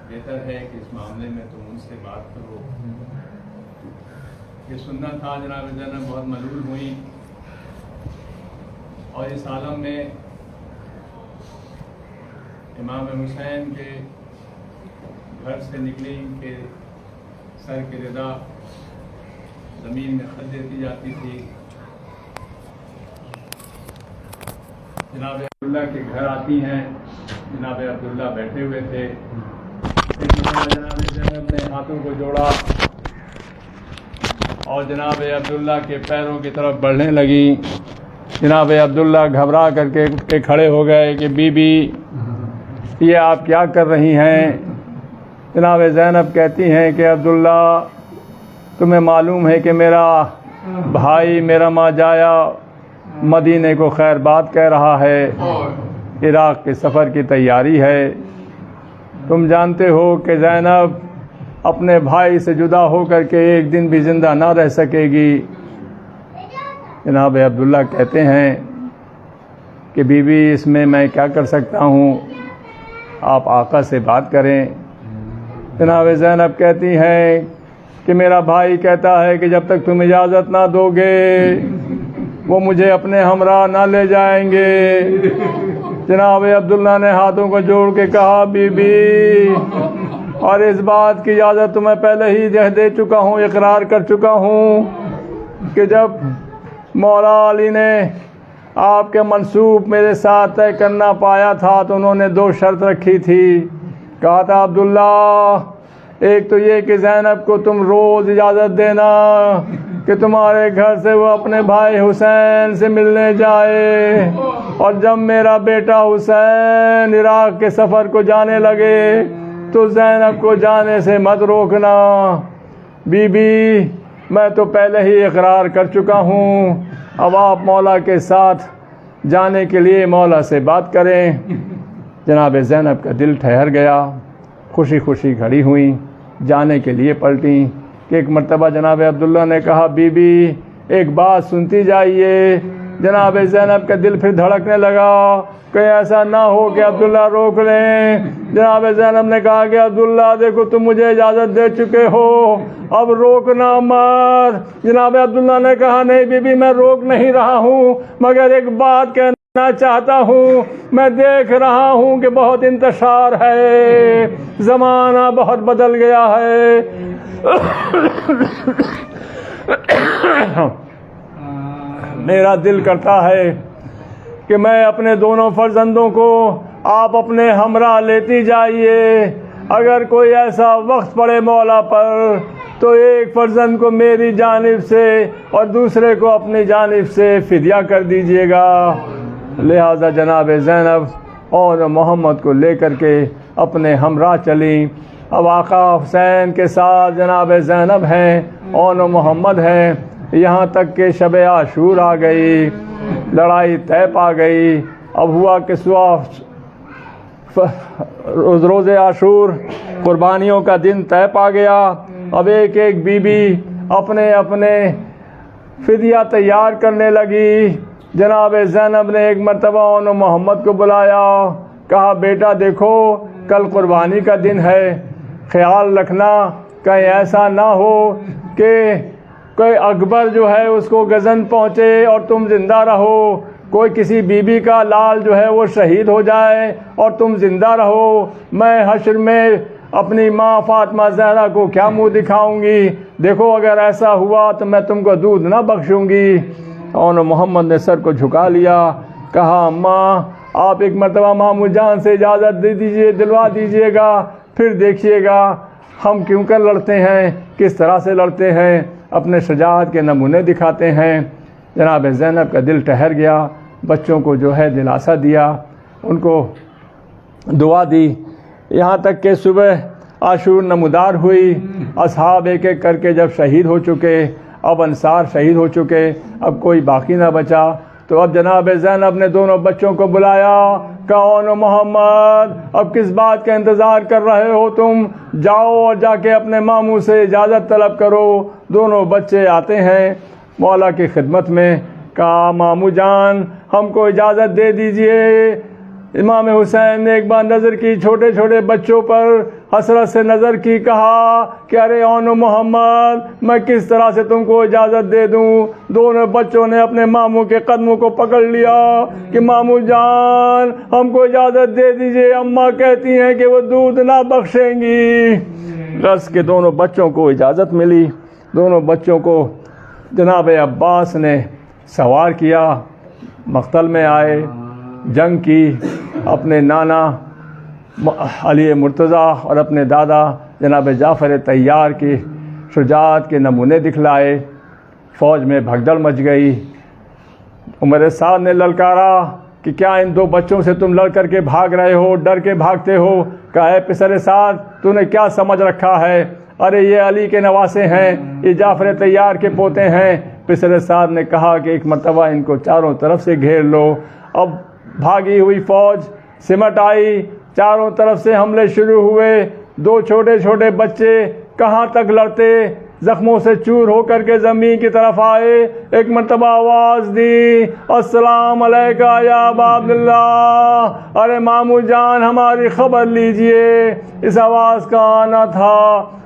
بہتر ہے کہ اس معاملے میں تم ان سے بات کرو. یہ سننا تھا. جناب زینب بہت ملول ہوئی اور اس عالم میں امام حسین کے گھر سے نکلی کہ سر کی رضا زمین میں خط دیتی جاتی تھی. جناب عبداللہ کے گھر آتی ہیں. جناب عبداللہ بیٹھے ہوئے تھے. جناب زینب نے ہاتھوں کو جوڑا اور جناب عبداللہ کے پیروں کی طرف بڑھنے لگی. جناب عبداللہ گھبرا کر کے اٹھ کے کھڑے ہو گئے کہ بی بی یہ آپ کیا کر رہی ہیں؟ جناب زینب کہتی ہیں کہ عبداللہ تمہیں معلوم ہے کہ میرا بھائی میرا ماں جایا مدینے کو خیر بات کہہ رہا ہے. عراق کے سفر کی تیاری ہے. تم جانتے ہو کہ زینب اپنے بھائی سے جدا ہو کر کے ایک دن بھی زندہ نہ رہ سکے گی. جناب عبداللہ کہتے ہیں کہ بی بی اس میں کیا کر سکتا ہوں؟ آپ آقا سے بات کریں. جناب زینب کہتی ہیں کہ میرا بھائی کہتا ہے کہ جب تک تم اجازت نہ دو گے وہ مجھے اپنے ہمراہ نہ لے جائیں گے. جناب عبداللہ نے ہاتھوں کو جوڑ کے کہا بی بی اور اس بات کی اجازت تمہیں پہلے ہی دے چکا ہوں، اقرار کر چکا ہوں کہ جب مولا علی نے آپ کے منصوب میرے ساتھ طے کرنا پایا تھا تو انہوں نے 2 شرط رکھی تھی. کہا تھا عبداللہ ایک تو یہ کہ زینب کو تم روز اجازت دینا کہ تمہارے گھر سے وہ اپنے بھائی حسین سے ملنے جائے، اور جب میرا بیٹا حسین عراق کے سفر کو جانے لگے تو زینب کو جانے سے مت روکنا. بی بی میں تو پہلے ہی اقرار کر چکا ہوں، اب آپ مولا کے ساتھ جانے کے لیے مولا سے بات کریں. جناب زینب کا دل ٹھہر گیا. خوشی خوشی کھڑی ہوئیں، جانے کے لیے پلٹیں کہ ایک مرتبہ جناب عبداللہ نے کہا بی بی ایک بات سنتی جائیے. جناب زینب کا دل پھر دھڑکنے لگا کہ ایسا نہ ہو کہ عبداللہ روک لیں. جناب زینب نے کہا کہ عبداللہ دیکھو تم مجھے اجازت دے چکے ہو، اب روکنا مت. جناب عبداللہ نے کہا نہیں بی بی میں روک نہیں رہا ہوں، مگر ایک بات کہنا چاہتا ہوں. میں دیکھ رہا ہوں کہ بہت انتشار ہے، زمانہ بہت بدل گیا ہے. میرا دل کرتا ہے کہ میں اپنے دونوں فرزندوں کو آپ اپنے ہمراہ لیتی جائیے. اگر کوئی ایسا وقت پڑے مولا پر تو ایک فرزند کو میری جانب سے اور دوسرے کو اپنی جانب سے فدیہ کر دیجیے گا. لہذا جناب زینب اور محمد کو لے کر کے اپنے ہمراہ چلیں. اب آقا حسین کے ساتھ جناب زینب ہیں اور محمد ہیں. یہاں تک کہ شب عاشور آ گئی، لڑائی طے پا گئی. اب ہوا کہ روز عاشور قربانیوں کا دن طے پا گیا. اب ایک ایک بی بی اپنے اپنے فدیہ تیار کرنے لگی. جناب زینب نے ایک مرتبہ ان محمد کو بلایا، کہا بیٹا دیکھو کل قربانی کا دن ہے، خیال رکھنا کہیں ایسا نہ ہو کہ کوئی اکبر جو ہے اس کو غزن پہنچے اور تم زندہ رہو، کوئی کسی بی بی کا لال جو ہے وہ شہید ہو جائے اور تم زندہ رہو. میں حشر میں اپنی ماں فاطمہ زہرا کو کیا منہ دکھاؤں گی؟ دیکھو اگر ایسا ہوا تو میں تم کو دودھ نہ بخشوں گی. اور محمد نے سر کو جھکا لیا، کہا ماں آپ ایک مرتبہ مامو جان سے اجازت دے دیجئے، دلوا دیجئے گا، پھر دیکھیے گا ہم کیوں کر لڑتے ہیں، کس طرح سے لڑتے ہیں، اپنے شجاعت کے نمونے دکھاتے ہیں. جناب زینب کا دل ٹھہر گیا. بچوں کو جو ہے دلاسا دیا، ان کو دعا دی. یہاں تک کہ صبح عاشور نمودار ہوئی. اصحاب ایک ایک کر کے جب شہید ہو چکے، اب انصار شہید ہو چکے، اب کوئی باقی نہ بچا. تو اب جناب زینب نے دونوں بچوں کو بلایا، کون محمد اب کس بات کا انتظار کر رہے ہو تم؟ جاؤ اور جا کے اپنے ماموں سے اجازت طلب کرو. دونوں بچے آتے ہیں مولا کی خدمت میں. کہا ماموں جان ہم کو اجازت دے دیجئے امام حسین نے ایک بار نظر کی چھوٹے چھوٹے بچوں پر، حسرت سے نظر کی، کہا کہ ارے اون محمد میں کس طرح سے تم کو اجازت دے دوں؟ دونوں بچوں نے اپنے ماموں کے قدموں کو پکڑ لیا کہ ماموں جان ہم کو اجازت دے دیجئے، اماں کہتی ہیں کہ وہ دودھ نہ بخشیں گی۔ رس کے دونوں بچوں کو اجازت ملی، دونوں بچوں کو جناب عباس نے سوار کیا، مقتل میں آئے، جنگ کی، اپنے نانا علی مرتضیٰ اور اپنے دادا جناب جعفر طیار کی شجاعت کے نمونے دکھلائے۔ فوج میں بھگدڑ مچ گئی۔ عمر سعد نے للکارا کہ کیا ان دو بچوں سے تم لڑ کر کے بھاگ رہے ہو، ڈر کے بھاگتے ہو؟ کہا اے پسر سعد تو نے کیا سمجھ رکھا ہے؟ ارے یہ علی کے نواسے ہیں، یہ جعفر طیار کے پوتے ہیں۔ پسر سعد نے کہا کہ ایک مرتبہ ان کو چاروں طرف سے گھیر لو۔ اب بھاگی ہوئی فوج سمٹ آئی، چاروں طرف سے حملے شروع ہوئے۔ دو چھوٹے چھوٹے بچے کہاں تک لڑتے، زخموں سے چور ہو کر کے زمین کی طرف آئے۔ ایک مرتبہ آواز دی، السلام علیکہ یا ابا عبداللہ، ارے ماموں جان ہماری خبر لیجئے۔ اس آواز کا آنا تھا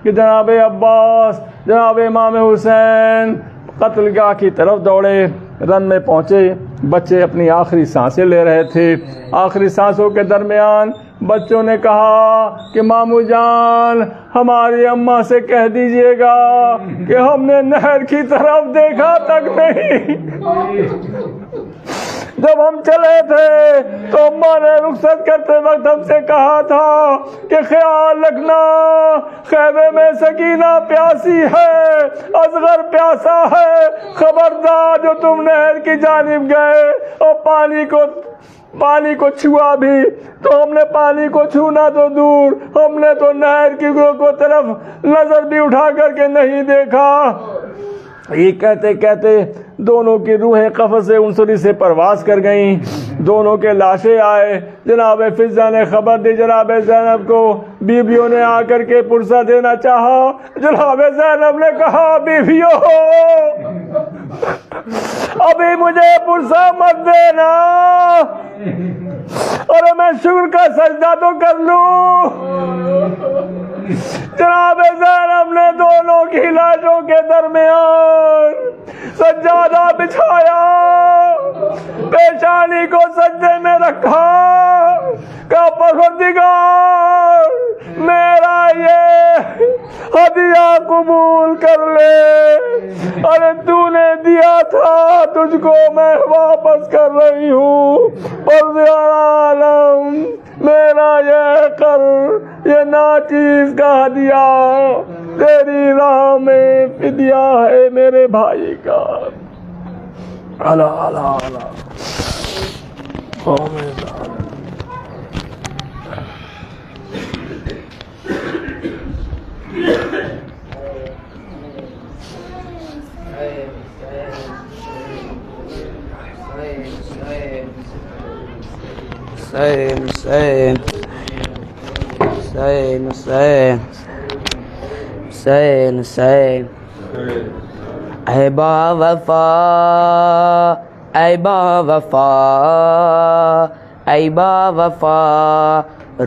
کہ جناب عباس، جناب امام حسین قتل گاہ کی طرف دوڑے، رن میں پہنچے۔ بچے اپنی آخری سانسیں لے رہے تھے۔ آخری سانسوں کے درمیان بچوں نے کہا کہ ماموں جان ہماری اماں سے کہہ دیجئے گا کہ ہم نے نہر کی طرف دیکھا تک نہیں۔ جب ہم چلے تھے تو اماں نے رخصت کرتے وقت ہم سے کہا تھا کہ خیال رکھنا خیمے میں سکینہ پیاسی ہے، اصغر پیاسا ہے، خبردار جو تم نہر کی جانب گئے اور پانی کو چھوا بھی تو ہم نے پانی کو چھونا تو دور، ہم نے تو نہر کی کو طرف نظر بھی اٹھا کر کے نہیں دیکھا۔ یہ کہتے کہتے دونوں کی روحیں قفس عنصری سے پرواز کر گئیں۔ دونوں کے لاشیں آئے۔ جناب فضہ نے خبر دی جناب زینب کو، بیویوں نے آ کر کے پرسہ دینا چاہا۔ جناب زینب نے کہا بیویوں ابھی مجھے پرسہ مت دینا، اور میں شکر کا سجدہ تو کر لوں۔ جناب زینب نے دونوں کی لاشوں کے درمیان سجادہ بچھایا، پیشانی کو سجدے میں رکھا، کہا پروردگار میرا یہ ہدیہ قبول کر لے، ارے تو نے دیا تھا تجھ کو میں واپس کر رہی ہوں، پروردگار عالم میرا یہ کر، یہ ناچیز کا ہدیہ تیری راہ میں فدیہ ہے میرے بھائی کا۔ اللہ اللہ اللہ حسین حسین حسین حسین حسین حسین اے با وفا اے با وفا اے با وفا،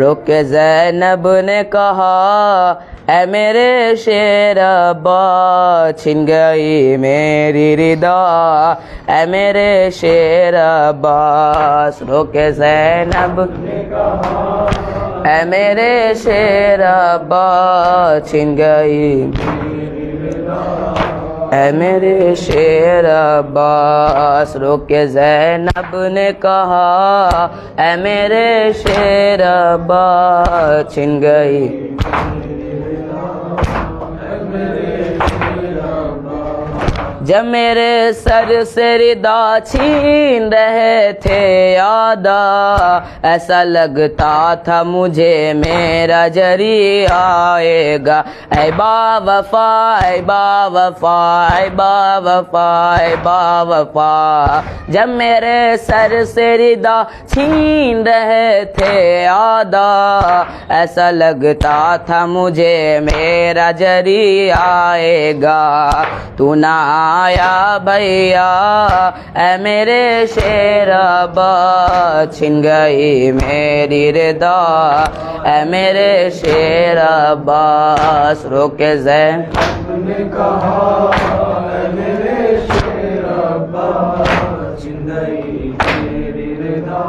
رک زینب نے کہا اے میرے شیر ابا، چھن گئی میری ردا اے میرے شیر عباس، رک زینب نے کہا اے میرے شیر ابا، چھن گئی اے میرے شیر عباس، رک زینب نے کہا اے میرے شیر ابا، چھن گئی جب میرے سر سے ردا چھین رہے تھے یادا، ایسا لگتا تھا مجھے میرا جری آئے گا، اے با وفا اے با وفا اے با وفا اے با وفا، جب میرے سر سے ردا چھین رہے تھے یادا، ایسا لگتا تھا مجھے میرا جری آئے گا، تو نہ آیا بھیا اے میرے شیر عباس چھن گئی میری رضا اے میرے شیر عباس رو کے زین نے کہا اے میرے شیر عباس چھن گئی میری رضا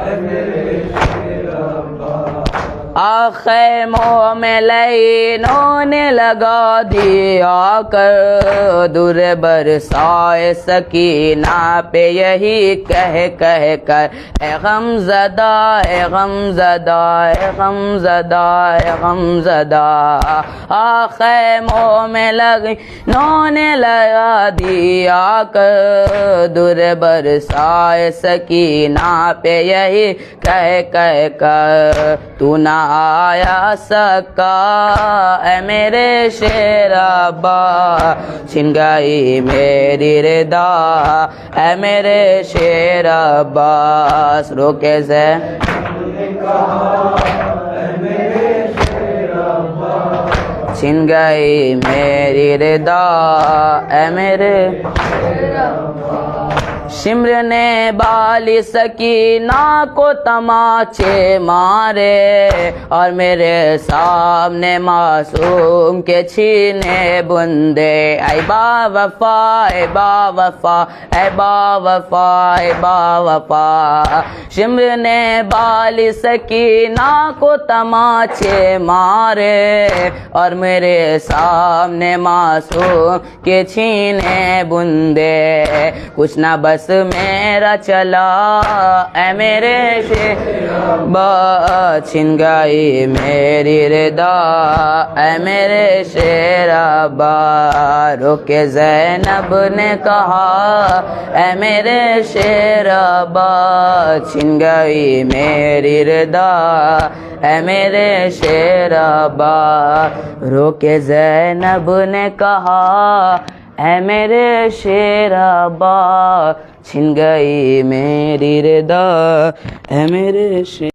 اے میرے شیر عباس خیموں میں لینوں نے لگا دیا کر در برسائے سکینہ پہ یہی کہہ کر اے غم زدہ اے غم زدہ اے غم زدہ اے غم زدہ خیموں میں لینوں نے لگا دیا کر در برسائے سکینہ پہ یہی کہہ کر تو نہ آیا سکا اے میرے شیر عباس چھن گئی میری رضا اے میرے شیر عباس رو کے زین چھن گئی میری رضا اے میرے شمر نے بالی سکینہ کو تماچے مارے اور میرے سامنے معصوم کے چھینے بندے اے با وفا اے با وفا اے با وفا اے با وفا شمر نے بالی سکینہ کو تماچے مارے اور میرے سامنے معصوم کے چھینے بندے کچھ نہ بس میرا چلا اے میرے شیر عباس چھن گئی میری رضا اے میرے شیر عباس رو کے زینب نے کہا اے میرے شیر عباس چھن گئی میری رضا اے میرے شیر عباس رو کے زینب نے کہا اے میرے شیر عباس چھن گئی میری رضا اے میرے شیر